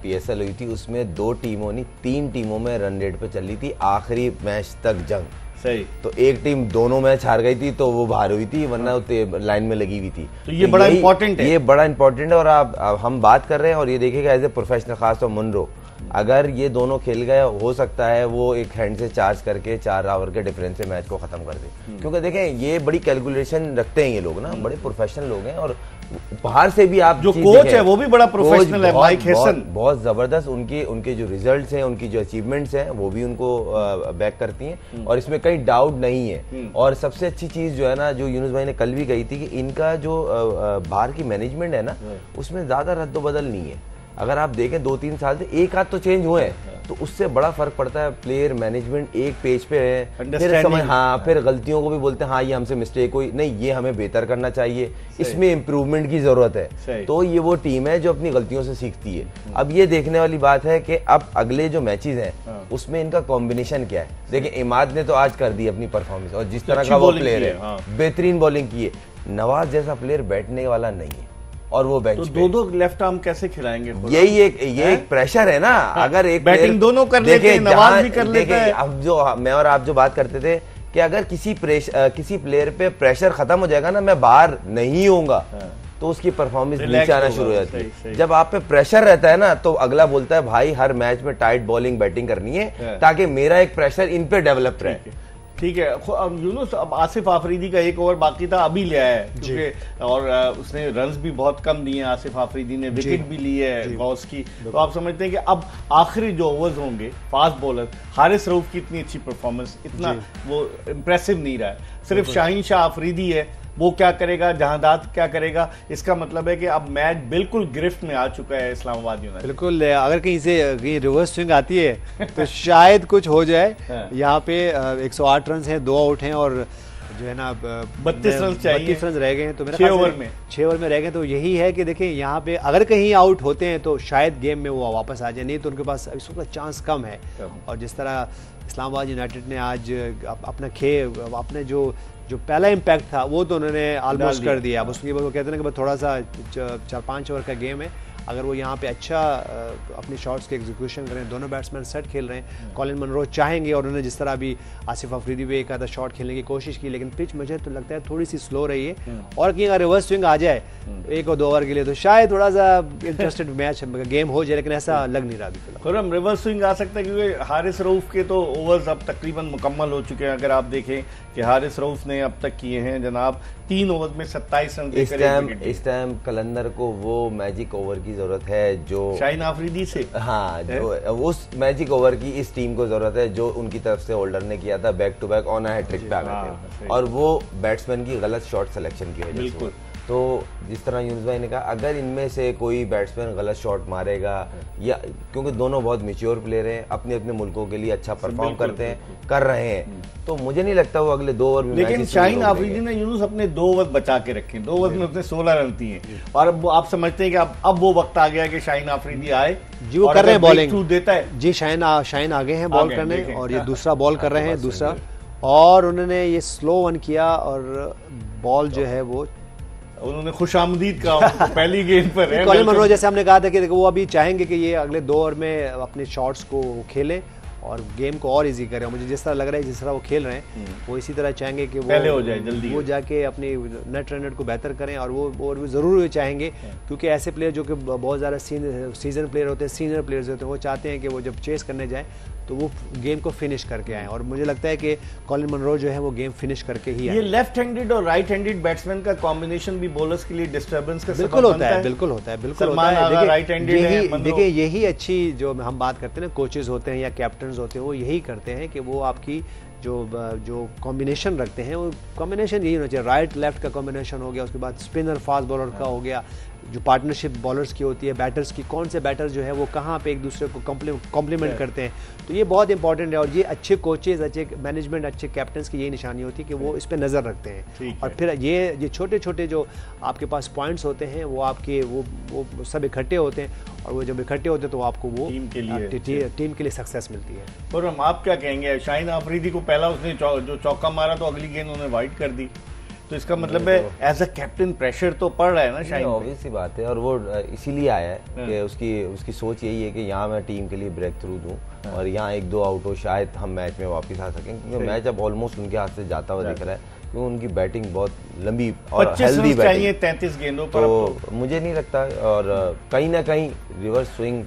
PSL हुई थी उसमें 2 टीमों ने 3 टीमों में रन रेट पे चली थी आखिरी मैच तक जंग। सही। तो एक टीम दोनों मैच हार गई थी तो वो बाहर हुई थी, वरना लाइन में लगी हुई थी। तो ये बड़ा इंपॉर्टेंट है, ये बड़ा इंपॉर्टेंट है। और आप हम बात कर रहे हैं और ये देखिएगा एज ए प्रोफेशनल, खासतौर मुनरो, अगर ये दोनों खेल गए हो सकता है वो एक हैंड से चार्ज करके 4 ओवर के डिफरेंस से मैच को खत्म कर दे। क्योंकि देखें ये बड़ी कैलकुलेशन रखते हैं ये लोग ना, बड़े प्रोफेशनल लोग हैं। और बाहर से भी आप जो कोच है वो भी बड़ा प्रोफेशनल है, माइक हेसन, बहुत जबरदस्त। उनके जो रिजल्ट्स हैं, उनकी जो अचीवमेंट्स हैं वो भी उनको बैक करती हैं और इसमें कहीं डाउट नहीं है। और सबसे अच्छी चीज जो है ना, जो यूनुस भाई ने कल भी कही थी कि इनका जो बाहर की मैनेजमेंट है ना, उसमें ज्यादा रद्दोबदल नहीं है। अगर आप देखें 2-3 साल से एक आध तो चेंज हुए हैं, तो उससे बड़ा फर्क पड़ता है। प्लेयर मैनेजमेंट एक पेज पे है, फिर समझ, हाँ, फिर गलतियों को भी बोलते हैं हाँ ये हमसे मिस्टेक हुई, नहीं ये हमें बेहतर करना चाहिए, इसमें इम्प्रूवमेंट की जरूरत है। तो ये वो टीम है जो अपनी गलतियों से सीखती है। अब ये देखने वाली बात है कि अब अगले जो मैचेस हैं उसमें इनका कॉम्बिनेशन क्या है। देखिए इमाद ने तो आज कर दी अपनी परफॉर्मेंस, और जिस तरह का वो प्लेयर है, बेहतरीन बॉलिंग की है। नवाज जैसा प्लेयर बैठने वाला नहीं है और वो बेंच तो दो लेफ्ट आर्म कैसे खिलाएंगे? यही एक प्रेशर है ना। अगर एक बैटिंग दोनों कर लेते हैं, नवाज भी कर लेता है। अब जो मैं और आप जो बात करते थे कि अगर किसी प्लेयर पे प्रेशर खत्म हो जाएगा ना, मैं बाहर नहीं होऊंगा, तो उसकी परफॉर्मेंस नीचे आना शुरू हो जाती है। जब आप पे प्रेशर रहता है ना, तो अगला बोलता है भाई हर मैच में टाइट बॉलिंग बैटिंग करनी है ताकि मेरा एक प्रेशर इन पे डेवलप रहे। ठीक है। अब यूनुस, अब आसिफ आफरीदी का 1 ओवर बाकी था, अभी लिया है क्योंकि, और उसने रन्स भी बहुत कम दिए। आसिफ आफरीदी ने विकेट भी ली है गौस की। तो आप समझते हैं कि अब आखिरी जो ओवर्स होंगे, फास्ट बॉलर हारिस रऊफ की इतनी अच्छी परफॉर्मेंस, इतना वो इम्प्रेसिव नहीं रहा है। सिर्फ शाहीन शाह आफरीदी है, वो क्या करेगा, जहांदाद क्या करेगा। इसका मतलब है कि अब मैच बिल्कुल गिरफ्त में आ चुका है इस्लामाबाद यूनाइटेड। बिल्कुल, अगर कहीं से कहीं रिवर्स स्विंग आती है तो शायद कुछ हो जाए। यहाँ पे 108 रन हैं, 2 आउट हैं और जो है ना 32 रन चाहिए, 32 रन रह गए हैं। तो मेरा 6 ओवर में 6 ओवर में रह गए। तो यही है कि देखिए यहाँ पे अगर कहीं आउट होते हैं तो शायद गेम में वो वापस आ जाए, नहीं तो उनके पास इस वक्त चांस कम है। और जिस तरह इस्लामाबाद यूनाइटेड ने आज अपने जो पहला इम्पैक्ट था वो तो उन्होंने ऑलमोस्ट कर दिया। अब उसके बाद वो कहते हैं कि थोड़ा सा 4-5 ओवर का गेम है, अगर वो यहाँ पे अच्छा अपने शॉट्स के एग्जीक्यूशन करें, दोनों बैट्समैन सेट खेल रहे हैं, कॉलिन मनरो चाहेंगे, और उन्होंने जिस तरह अभी आसिफ अफरीदी भी एक आधा शॉट खेलने की कोशिश की, लेकिन पिच मुझे तो लगता है थोड़ी सी स्लो रही है। और कहीं अगर रिवर्स स्विंग आ जाए 1 और 2 ओवर के लिए तो शायद थोड़ा सा इंटरेस्टेड मैच गेम हो जाए, लेकिन ऐसा लग नहीं रहा अभी फिलहाल। रिवर्स स्विंग आ सकता है क्योंकि हारिस रऊफ के तो ओवर्स अब तकरीबन मुकम्मल हो चुके हैं। अगर आप देखें कि हारिस रऊफ ने अब तक किए हैं जनाब 3 ओवर में 27 रन। इस टाइम कलंदर को वो मैजिक ओवर की जरूरत है जो शाहीन आफरीदी से, हाँ, जो उस मैजिक ओवर की इस टीम को जरूरत है जो उनकी तरफ से होल्डर ने किया था, back to back on a hattrick पे आ गए थे, और वो बैट्समैन की गलत शॉट सिलेक्शन की वजह से। तो जिस तरह यूनुस भाई ने कहा, अगर इनमें से कोई बैट्समैन गलत शॉट मारेगा, या क्योंकि दोनों बहुत मैच्योर प्लेयर हैं, अपने अपने मुल्कों के लिए अच्छा परफॉर्म कर रहे हैं, तो मुझे नहीं लगता वो अगले 2 ओवर में। लेकिन शाहीन आफरीदी ने यूनुस अपने 2 ओवर बचा के रखे, 2 ओवर में उसने 16 रन दिए। और अब आप समझते हैं कि अब वो वक्त आ गया कि शाहीन आफरीदी आए जी, वो कर रहे हैं बॉलिंग देता है जी। शाहीन आगे हैं बॉल करने, और ये दूसरा बॉल कर रहे हैं, दूसरा, और उन्होंने ये स्लो वन किया और बॉल जो है वो उन्होंने खुशामदीद कहा पहली गेंद पर है। कॉलिन मनरो जैसे हमने कहा था कि वो अभी चाहेंगे कि ये अगले 2 ओवर में अपने शॉट्स को खेले और गेम को और इजी करें। मुझे जिस तरह लग रहा है, जिस तरह वो खेल रहे हैं, वो इसी तरह चाहेंगे कि वो पहले हो जाए, जल्दी वो जाके अपनी नेट रन रेट को बेहतर करें। और वो जरूर चाहेंगे, क्योंकि ऐसे प्लेयर जो कि बहुत ज़्यादा सीजन प्लेयर होते हैं, सीनियर प्लेयर्स होते हैं, वो चाहते हैं कि वो जब चेस करने जाए तो वो गेम को फिनिश करके आए। और मुझे लगता है कि कॉलिन मनरो जो है वो गेम फिनिश करके ही आए। ये लेफ्ट हैंडेड और राइट हैंडेड बैट्समैन का कॉम्बिनेशन भी बॉलर्स के लिए डिस्टर्बेंस का बिल्कुल होता है, बिल्कुल होता है, बिल्कुल होता है। देखिए यही अच्छी जो हम बात करते हैं ना, कोचेज होते हैं या कैप्टन होते हैं, वो यही करते हैं कि वो आपकी जो कॉम्बिनेशन रखते हैं, वो कॉम्बिनेशन यही होना चाहिए। राइट लेफ्ट का कॉम्बिनेशन हो गया, उसके बाद स्पिनर फास्ट बॉलर का हो गया, जो पार्टनरशिप बॉलर्स की होती है, बैटर्स की, कौन से बैटर जो है वो कहाँ पे एक दूसरे को कॉम्प्लीमेंट करते हैं, तो ये बहुत इंपॉर्टेंट है। और ये अच्छे कोचेज, अच्छे मैनेजमेंट, अच्छे कैप्टन्स की यही निशानी होती है कि वो इस पर नज़र रखते हैं। और फिर ये छोटे छोटे जो आपके पास पॉइंट्स होते हैं वो आपके वो सब इकट्ठे होते हैं, और वो जब इकट्ठे होते हैं तो आपको वो टीम के लिए सक्सेस मिलती है। और हम आप क्या कहेंगे, शाहीन आफरीदी को पहला उसने जो चौका मारा तो अगली गेंद उन्होंने वाइड कर दी, तो इसका मतलब है एज अ कैप्टन प्रेशर तो पड़ रहा है ना शाहीन? ऑब्वियस सी बात है, और वो इसीलिए आया है कि उसकी सोच यही है कि यहाँ मैं टीम के लिए ब्रेक थ्रू दूं और यहाँ 1-2 आउट हो, शायद हम मैच में वापस आ सकें, क्योंकि मैच अब ऑलमोस्ट उनके हाथ से जाता हुआ दिख रहा है, क्योंकि उनकी बैटिंग बहुत लंबी और हेल्दी बैटिंग 33 गेंदों पर, तो मुझे नहीं लगता। और कहीं ना कहीं रिवर्स स्विंग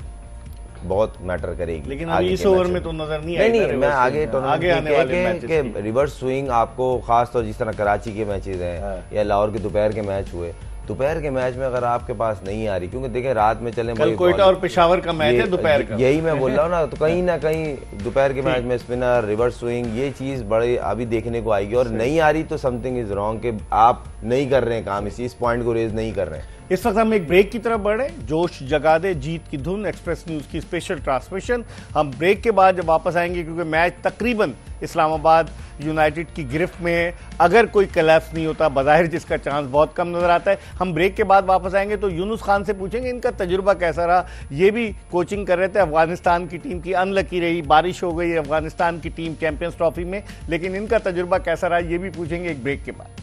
बहुत मैटर करेगी, लेकिन अभी इस ओवर में तो नजर नहीं आएगा। नहीं, मैं आगे टूर्नामेंट के रिवर्स स्विंग आपको खास तौर जिस तरह कराची के मैचेस हैं या लाहौर के दोपहर के मैच हुए, दोपहर के मैच में अगर आपके पास नहीं आ रही, क्योंकि देखिए रात में चले कोयटा और पेशावर का मैच है दोपहर का, यही मैं बोल रहा हूँ ना, तो कहीं ना कहीं दोपहर के मैच में स्पिनर, रिवर्स स्विंग, ये चीज बड़े अभी देखने को आएगी। और नहीं आ रही तो समथिंग इज रॉन्ग, कि आप नहीं कर रहे हैं काम, इस पॉइंट को रेज नहीं कर रहे हैं। इस वक्त हम एक ब्रेक की तरफ बढ़े। जोश जगा दे जीत की धुन एक्सप्रेस न्यूज की स्पेशल ट्रांसमिशन। हम ब्रेक के बाद जब वापस आएंगे, क्योंकि मैच तकरीबन इस्लामाबाद यूनाइटेड की गिरफ्त में है, अगर कोई कोलैप्स नहीं होता, बज़ाहिर जिसका चांस बहुत कम नजर आता है। हम ब्रेक के बाद वापस आएंगे तो यूनुस खान से पूछेंगे इनका तजुर्बा कैसा रहा। ये भी कोचिंग कर रहे थे अफगानिस्तान की टीम की, अनलकी रही, बारिश हो गई अफगानिस्तान की टीम चैंपियंस ट्रॉफी में, लेकिन इनका तजुर्बा कैसा रहा ये भी पूछेंगे एक ब्रेक के बाद।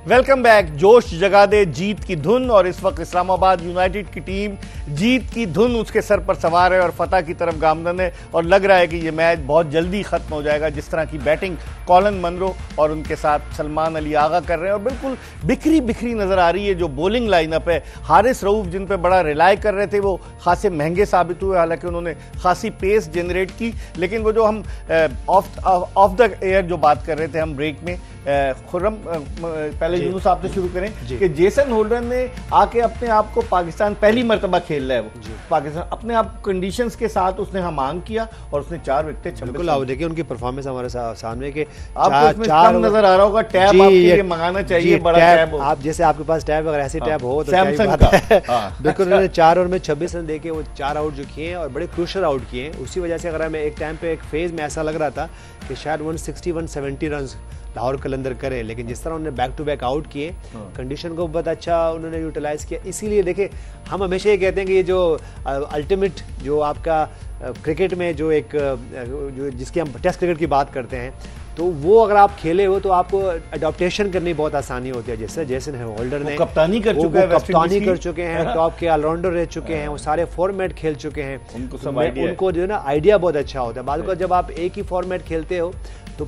Welcome back. जोश जगा दे जीत की धुन, और इस वक्त इस्लामाबाद यूनाइटेड की टीम जीत की धुन उसके सर पर सवार है और फतह की तरफ गामजन है, और लग रहा है कि यह मैच बहुत जल्दी खत्म हो जाएगा। जिस तरह की बैटिंग कॉलन मनरो और उनके साथ सलमान अली आगा कर रहे हैं, और बिल्कुल बिखरी बिखरी नजर आ रही है जो बॉलिंग लाइनअप है। हारिस रऊफ जिन पर बड़ा रिलाई कर रहे थे वो खासे महंगे साबित हुए, हालांकि उन्होंने खासी पेस जनरेट की, लेकिन वो जो हम ऑफ द एयर जो बात कर रहे थे हम ब्रेक में, खुर्रम पहले यूनुस आपसे शुरू करें कि जेसन होल्डर ने आके अपने आप को पाकिस्तान पहली मर्तबा खेल रहा है, वो पाकिस्तान अपने आप कंडीशंस के साथ उसने मांग किया और उसने 4 विकेट। बिल्कुल आप देखिए उनकी परफॉर्मेंस हमारे सामने के आपको चार नजर आ रहा होगा। टैब आपके लिए मंगाना चाहिए, बड़ा टैब, आप जैसे आपके पास टैब अगर ऐसे टैब हो तो सैमसंग का। बिल्कुल उन्होंने 4 ओवर में 26 रन देके वो 4 आउट जो किए हैं और बड़े क्रूशियल आउट किए हैं। उसी वजह से अगर हमें एक टाइम पे एक फेज में ऐसा लग रहा था कि शायद 160-170 रन लाहौर कलंदर करे, लेकिन जिस तरह उन्होंने बैक टू बैक आउट किए, कंडीशन को बहुत अच्छा उन्होंने यूटिलाइज किया। इसीलिए देखिए हम हमेशा ये कहते हैं कि ये जो अल्टीमेट जो आपका क्रिकेट में जो एक जो जिसकी हम टेस्ट क्रिकेट की बात करते हैं, तो वो अगर आप खेले हो तो आपको अडॉप्टेशन करनी बहुत आसानी होती है। जैसे जेसन होल्डर ने कप्तानी कर चुके हैं, टॉप के ऑलराउंडर रह चुके हैं, वो सारे फॉर्मेट खेल चुके हैं, उनको जो है ना आइडिया बहुत अच्छा होता है। बाद में जब आप एक ही फॉर्मेट खेलते हो तो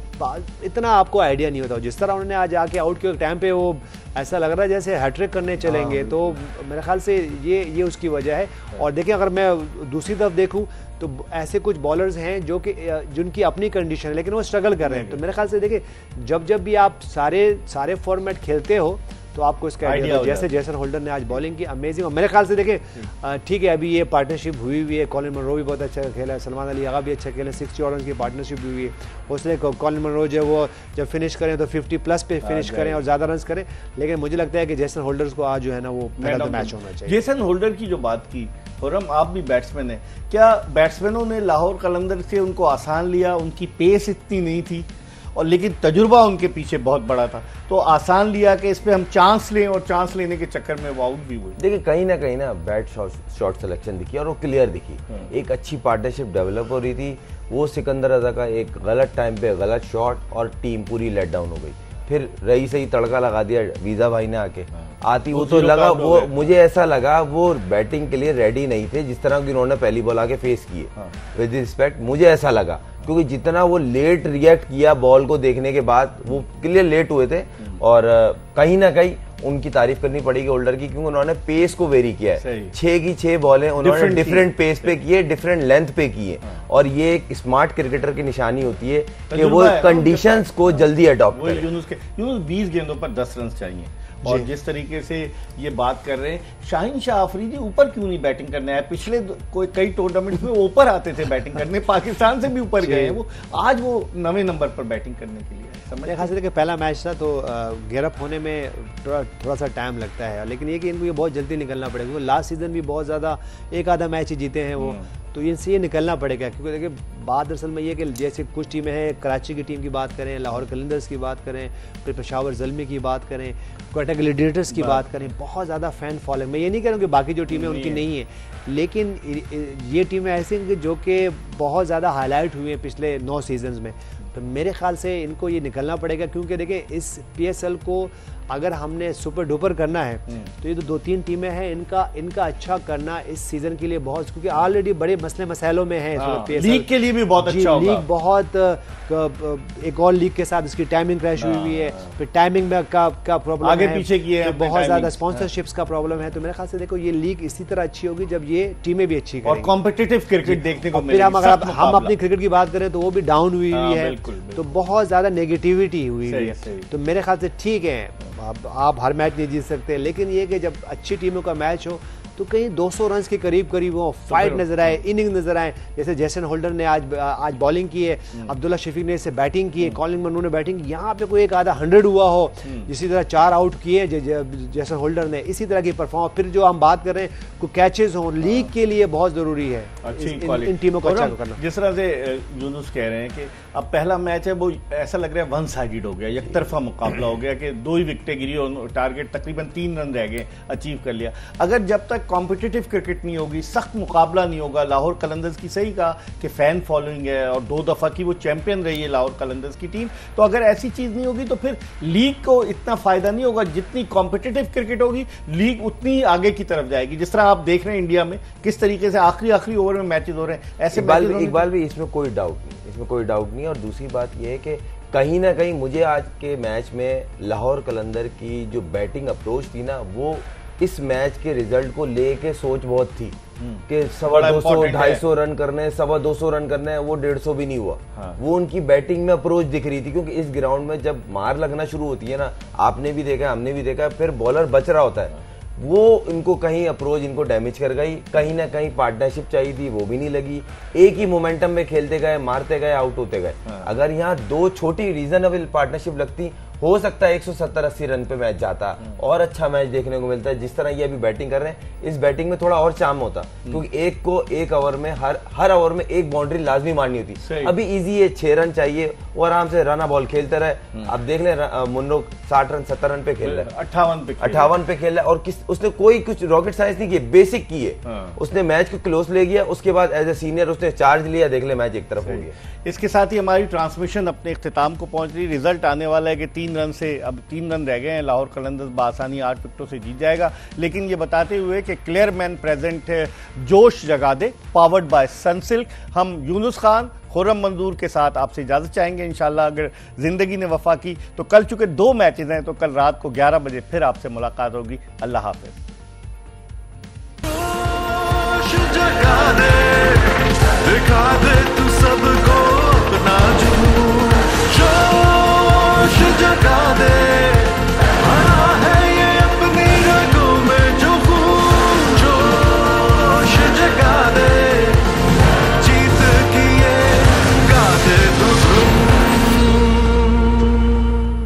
इतना आपको आइडिया नहीं होता। जिस तरह उन्होंने आज आके आउट किया टाइम पे वो ऐसा लग रहा है जैसे हैट्रिक करने चलेंगे, तो मेरे ख्याल से ये उसकी वजह है। और देखिए अगर मैं दूसरी तरफ देखूं तो ऐसे कुछ बॉलर्स हैं जो कि जिनकी अपनी कंडीशन है लेकिन वो स्ट्रगल कर रहे हैं। तो मेरे ख्याल से देखिए जब भी आप सारे फॉर्मेट खेलते हो तो आपको इसका आइडिया, जैसे जेसन होल्डर ने आज बॉलिंग की अमेजिंग। मेरे ख्याल से देखिए ठीक है अभी ये पार्टनरशिप हुई हुई है, कॉलिन मनरो भी बहुत अच्छा खेला है, सलमान अली आगा भी अच्छा खेला है, 60 रन की पार्टनरशिप भी हुई है। उसने कॉलिन मनरो जो है वो जब फिनिश करें तो 50+ पे फिनिश करें और ज़्यादा रन करें, लेकिन मुझे लगता है कि जेसन होल्डर को आज जो है ना वो मैन ऑफ द मैच होना चाहिए। जेसन होल्डर की जो बात की, खुर्रम आप भी बैट्समैन हैं, क्या बैट्समैनों ने लाहौर कलंदर से उनको आसान लिया? उनकी पेस इतनी नहीं थी और लेकिन तजुर्बा उनके पीछे बहुत बड़ा था, तो आसान लिया कि इस पे हम चांस लें, और चांस लेने के चक्कर में वो आउट भी हुए। देखिए कहीं ना कहीं ना बैट शॉट सिलेक्शन दिखी और वो क्लियर दिखी। एक अच्छी पार्टनरशिप डेवलप हो रही थी, वो सिकंदर रजा का एक गलत टाइम पे गलत शॉट और टीम पूरी लेट डाउन हो गई। फिर रही सही तड़का लगा दिया वीजा भाई ने आके आती, वो तो लगा वो मुझे ऐसा लगा वो बैटिंग के लिए रेडी नहीं थे जिस तरह की उन्होंने पहली बॉल आके फेस किए। विद रिस्पेक्ट मुझे ऐसा लगा, क्योंकि जितना वो लेट रिएक्ट किया बॉल को देखने के बाद, वो क्लियर लेट हुए थे और कहीं ना कहीं उनकी तारीफ करनी पड़ेगी होल्डर की, क्योंकि उन्होंने पेस को वेरी किया है। 6 की 6 बॉलें उन्होंने डिफरेंट पेस पे किए, डिफरेंट लेंथ पे किए, और ये एक स्मार्ट क्रिकेटर की निशानी होती है कि वो कंडीशंस को जल्दी अडॉप्ट करे। यूनुस 20 गेंदों पर 10 रन चाहिए, और जिस तरीके से ये बात कर रहे हैं, शाहीन शाह अफरीदी ऊपर क्यों नहीं बैटिंग करने आए? पिछले कई टूर्नामेंट्स में ऊपर आते थे बैटिंग करने, पाकिस्तान से भी ऊपर गए हैं वो, आज वो 9वें नंबर पर बैटिंग करने के लिए। मेरे ख्याल से कि पहला मैच था तो गियरअप होने में थोड़ा सा टाइम लगता है, लेकिन ये कि इनको ये बहुत जल्दी निकलना पड़ेगा, क्योंकि लास्ट सीजन भी बहुत ज़्यादा एक आधा मैच ही जीते हैं वो, तो इनसे ये निकलना पड़ेगा। क्योंकि देखिए बात दरअसल में ये कि जैसे कुछ टीमें हैं, कराची की टीम की बात करें, लाहौर कलंदर्स की बात करें, फिर पेशावर ज़ल्मी की बात करें, क्वेटा ग्लैडिएटर्स की बात करें, बहुत ज़्यादा फ़ैन फॉलोइंग। मैं ये नहीं कह रहा हूँ कि बाकी जो टीमें उनकी नहीं है, लेकिन ये टीमें ऐसी हैं जो कि बहुत ज़्यादा हाईलाइट हुई हैं पिछले 9 सीजन्स में। तो मेरे ख्याल से इनको ये निकलना पड़ेगा, क्योंकि देखिए इस PSL को अगर हमने सुपर डुपर करना है तो ये तो 2-3 टीमें हैं, इनका अच्छा करना इस सीजन के लिए बहुत, क्योंकि ऑलरेडी बड़े मसले मसैलों में है। लीग के लिए भी बहुत अच्छा होगा। लीग बहुत एक और लीग के साथ इसकी टाइमिंग क्रैश हुई है, फिर टाइमिंग में का प्रॉब्लम आगे पीछे की है, बहुत ज्यादा स्पॉन्सरशिप्स का प्रॉब्लम है। तो मेरे ख्याल से देखो ये लीग इसी तरह अच्छी होगी जब ये टीमें भी अच्छी करेंगी और कॉम्पिटिटिव क्रिकेट देखने को मिलेगी। फिर अगर हम अपनी क्रिकेट की बात करें तो वो भी डाउन हुई है, तो बहुत ज्यादा नेगेटिविटी हुई है। तो मेरे ख्याल से ठीक है, आप हर मैच नहीं जीत सकते, लेकिन ये कि जब अच्छी टीमों का मैच हो तो कहीं 200 रन के करीब हो, फाइट नजर आए, इनिंग नजर आए। जैसे जैसन होल्डर ने आज बॉलिंग की है, अब्दुल्ला शफीक ने इससे बैटिंग की है, कॉलिन मन्नू ने बैटिंग की, यहाँ पे कोई एक आधा 100 हुआ हो, इसी तरह 4 आउट किए जैसन होल्डर ने, इसी तरह की परफॉर्म। फिर जो हम बात कर रहे हैं को कैचेज हों, लीग के लिए बहुत जरूरी है इन टीमों को अच्छा करना। जिस तरह से यूनुस कह रहे हैं कि अब पहला मैच है वो ऐसा लग रहा है वन साइडेड हो गया, एक तरफा मुकाबला हो गया कि 2 ही विकेटें गिरी और टारगेट तकरीबन 3 रन रह गए, अचीव कर लिया। अगर जब तक कॉम्पिटिटिव क्रिकेट नहीं होगी, सख्त मुकाबला नहीं होगा, लाहौर कलंदर्स की सही कहा कि फैन फॉलोइंग है और 2 दफा की वो चैंपियन रही है लाहौर कलंदर्स की टीम, तो अगर ऐसी चीज नहीं होगी तो फिर लीग को इतना फायदा नहीं होगा। जितनी कॉम्पिटिटिव क्रिकेट होगी लीग उतनी ही आगे की तरफ जाएगी। जिस तरह आप देख रहे हैं इंडिया में किस तरीके से आखिरी ओवर में मैचेस हो रहे हैं, ऐसे इकबाल भी इसमें कोई डाउट नहीं। और दूसरी बात यह है कि कहीं ना कहीं मुझे आज के मैच में लाहौर कलंदर की जो बैटिंग अप्रोच थी ना, वो इस मैच के रिजल्ट को लेके सोच बहुत थी कि 250 250 रन करने, 225 रन करने हैं, वो 150 भी नहीं हुआ। वो उनकी बैटिंग में अप्रोच दिख रही थी, क्योंकि इस ग्राउंड में जब मार लगना शुरू होती है ना, आपने भी देखा हमने भी देखा, फिर बॉलर बच रहा होता है, वो इनको कहीं अप्रोच इनको डैमेज कर गई। कहीं ना कहीं पार्टनरशिप चाहिए थी, वो भी नहीं लगी। एक ही मोमेंटम में खेलते गए, मारते गए, आउट होते गए। अगर यहाँ 2 छोटी रीजनेबल पार्टनरशिप लगती, हो सकता है 170-80 रन पे मैच जाता और अच्छा मैच देखने को मिलता है। जिस तरह ये अभी बैटिंग कर रहे हैं, इस बैटिंग में थोड़ा और चार्म होता, क्योंकि एक ओवर में हर ओवर में एक बाउंड्री लाजमी मारनी होती। अभी इजी है, 6 रन चाहिए, वो आराम से रना बॉल खेलते रहे। अब देख ले मुन्नो 60 रन 70 रन पे खेल रहा है, 58 पे खेल रहा है, और उसने कोई कुछ रॉकेट साइंस नहीं की, बेसिक की है। उसने मैच को क्लोज ले गया, उसके बाद एज ए सीनियर उसने चार्ज लिया, देख ले मैच एक तरफ हो गया। इसके साथ ही हमारी ट्रांसमिशन अपने इख्तिताम को पहुंच रही। रिजल्ट आने वाला है कि 3 रन से अब 3 रन रह गए हैं, लाहौर कलंदर्स बासानी 8 विकेटों से जीत जाएगा। लेकिन ये बताते हुए कि क्लियर मैन प्रेजेंट है, जोश जगा दे, पावर्ड बाय सनसिल्क। हम यूनुस खान, खुर्रम मंजूर के साथ आपसे इजाजत चाहेंगे। इंशाल्लाह अगर जिंदगी ने वफा की तो कल चूंकि 2 मैचेस हैं, तो कल रात को 11 बजे फिर आपसे मुलाकात होगी। अल्लाह हाफिज। दिखा दे तू सबको अपना जुनून, जोश जगा दे।